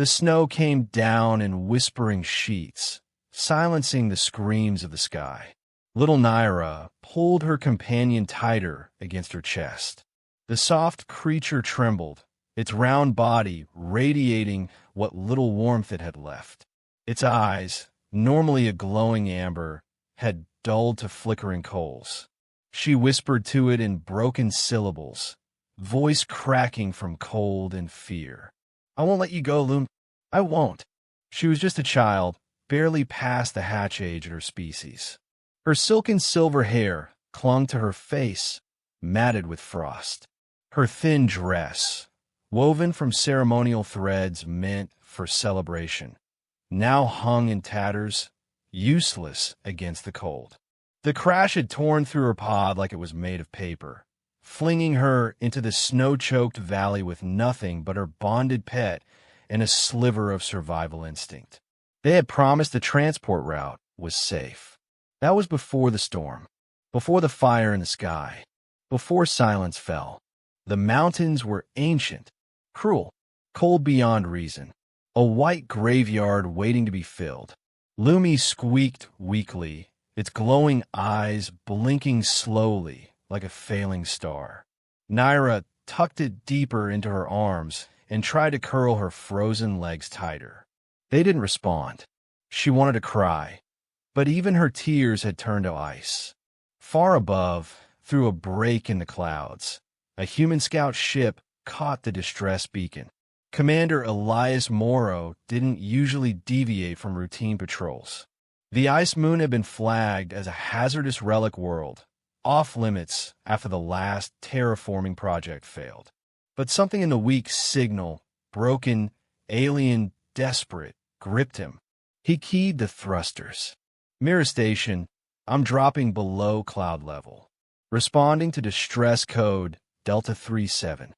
The snow came down in whispering sheets, silencing the screams of the sky. Little Naira pulled her companion tighter against her chest. The soft creature trembled, its round body radiating what little warmth it had left. Its eyes, normally a glowing amber, had dulled to flickering coals. She whispered to it in broken syllables, voice cracking from cold and fear. "I won't let you go, Loom. I won't." She was just a child, barely past the hatch age of her species. Her silken silver hair clung to her face, matted with frost. Her thin dress, woven from ceremonial threads meant for celebration, now hung in tatters, useless against the cold. The crash had torn through her pod like it was made of paper, flinging her into the snow-choked valley with nothing but her bonded pet and a sliver of survival instinct. They had promised the transport route was safe. That was before the storm, before the fire in the sky, before silence fell. The mountains were ancient, cruel, cold beyond reason, a white graveyard waiting to be filled. Lumi squeaked weakly, its glowing eyes blinking slowly like a failing star. Naira tucked it deeper into her arms and tried to curl her frozen legs tighter. They didn't respond. She wanted to cry, but even her tears had turned to ice. Far above, through a break in the clouds, a human scout ship caught the distress beacon. Commander Elias Morrow didn't usually deviate from routine patrols. The ice moon had been flagged as a hazardous relic world, off limits after the last terraforming project failed. But something in the weak signal, broken, alien, desperate, gripped him. He keyed the thrusters. "Mirror station, I'm dropping below cloud level. Responding to distress code Delta 37.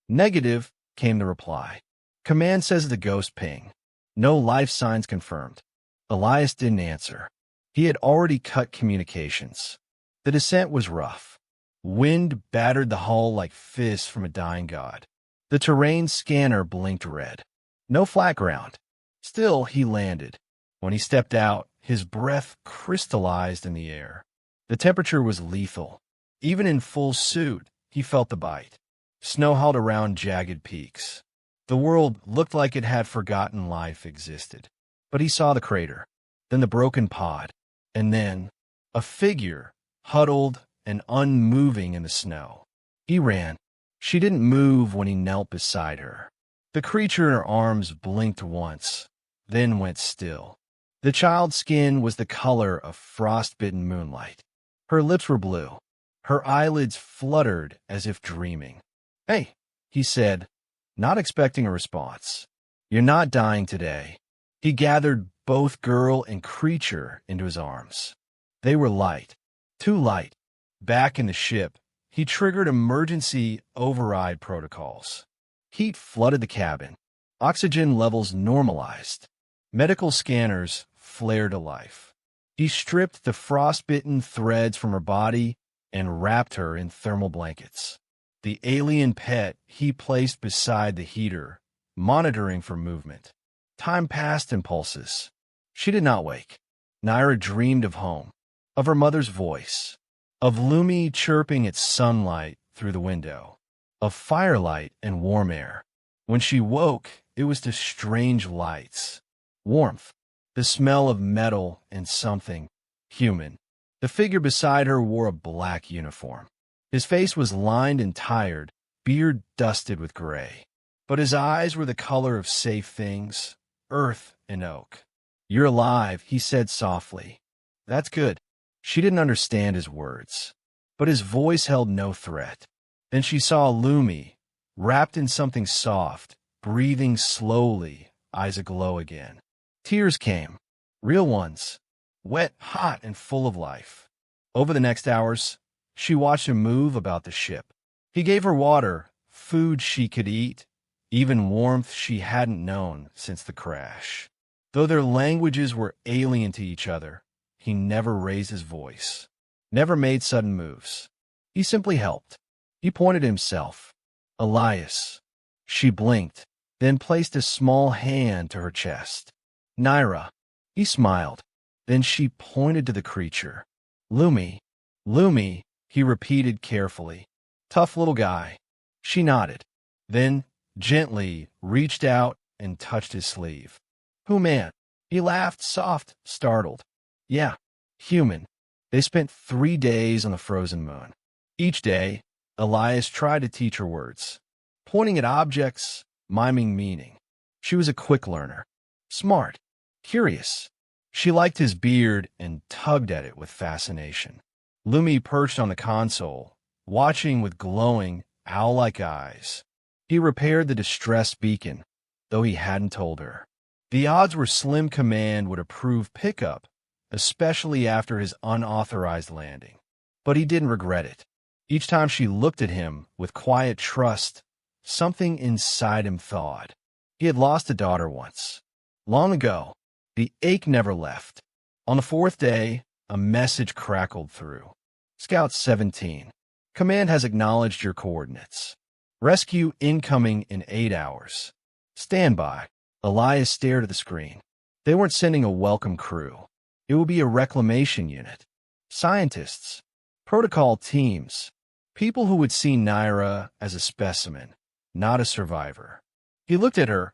"Negative," came the reply. "Command says the ghost ping. No life signs confirmed." Elias didn't answer. He had already cut communications. The descent was rough. Wind battered the hull like fists from a dying god. The terrain scanner blinked red. No flat ground. Still, he landed. When he stepped out, his breath crystallized in the air. The temperature was lethal. Even in full suit, he felt the bite. Snow held around jagged peaks. The world looked like it had forgotten life existed. But he saw the crater, then the broken pod, and then a figure, huddled and unmoving in the snow. He ran. She didn't move when he knelt beside her. The creature in her arms blinked once, then went still. The child's skin was the color of frost-bitten moonlight. Her lips were blue. Her eyelids fluttered as if dreaming. "Hey," he said, not expecting a response. "You're not dying today." He gathered both girl and creature into his arms. They were light, too light. Back in the ship, he triggered emergency override protocols. Heat flooded the cabin. Oxygen levels normalized. Medical scanners flared to life. He stripped the frostbitten threads from her body and wrapped her in thermal blankets. The alien pet he placed beside the heater, monitoring for movement. Time passed in pulses. She did not wake. Naira dreamed of home, of her mother's voice, of Lumi chirping its sunlight through the window, of firelight and warm air. When she woke, it was to strange lights, warmth, the smell of metal and something human. The figure beside her wore a black uniform. His face was lined and tired, beard dusted with gray. But his eyes were the color of safe things, earth and oak. "You're alive," he said softly. "That's good." She didn't understand his words, but his voice held no threat. Then she saw Lumi, wrapped in something soft, breathing slowly, eyes aglow again. Tears came, real ones, wet, hot, and full of life. Over the next hours, she watched him move about the ship. He gave her water, food she could eat, even warmth she hadn't known since the crash. Though their languages were alien to each other, he never raised his voice, never made sudden moves. He simply helped. He pointed himself. "Elias." She blinked. then placed a small hand to her chest. Naira. He smiled. Then she pointed to the creature. Lumi. Lumi, he repeated carefully. Tough little guy. She nodded. Then, gently, reached out and touched his sleeve. Who man? He laughed, soft, startled. Yeah, human. They spent 3 days on the frozen moon. Each day, Elias tried to teach her words, pointing at objects, miming meaning. She was a quick learner. Smart. Curious. She liked his beard and tugged at it with fascination. Lumi perched on the console, watching with glowing, owl-like eyes. He repaired the distressed beacon, though he hadn't told her. The odds were slim Command would approve pickup, especially after his unauthorized landing. But he didn't regret it. Each time she looked at him with quiet trust, something inside him thawed. He had lost a daughter once. Long ago. The ache never left. On the 4th day, a message crackled through. Scout 17. Command has acknowledged your coordinates. Rescue incoming in 8 hours. Stand by. Elias stared at the screen. They weren't sending a welcome crew. It would be a reclamation unit. Scientists. Protocol teams. People who would see Naira as a specimen, not a survivor. He looked at her,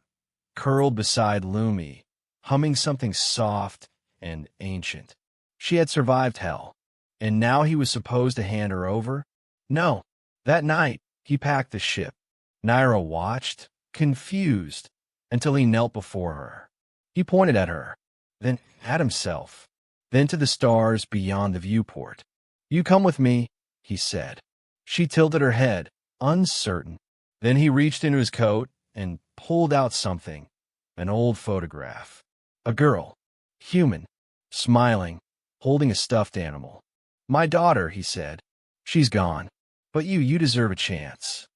curled beside Lumi, humming something soft and ancient. She had survived hell, and now he was supposed to hand her over? No. That night, he packed the ship. Naira watched, confused, until he knelt before her. He pointed at her, then at himself, then to the stars beyond the viewport. You come with me, he said. She tilted her head, uncertain. Then he reached into his coat and pulled out something, an old photograph. A girl, human, smiling, holding a stuffed animal. My daughter, he said. She's gone. But you deserve a chance.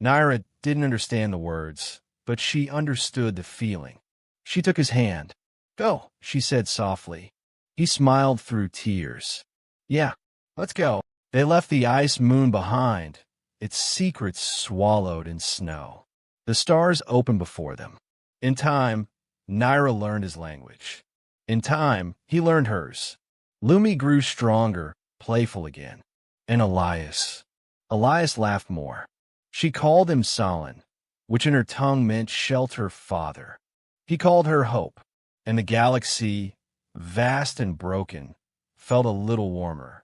Naira didn't understand the words, but she understood the feeling. She took his hand. Go, she said softly. He smiled through tears. Yeah, let's go. They left the ice moon behind, its secrets swallowed in snow. The stars opened before them. In time, Naira learned his language. In time, he learned hers. Lumi grew stronger, playful again. And Elias. Elias laughed more. She called him Solon, which in her tongue meant shelter father. He called her Hope, and the galaxy, vast and broken, felt a little warmer.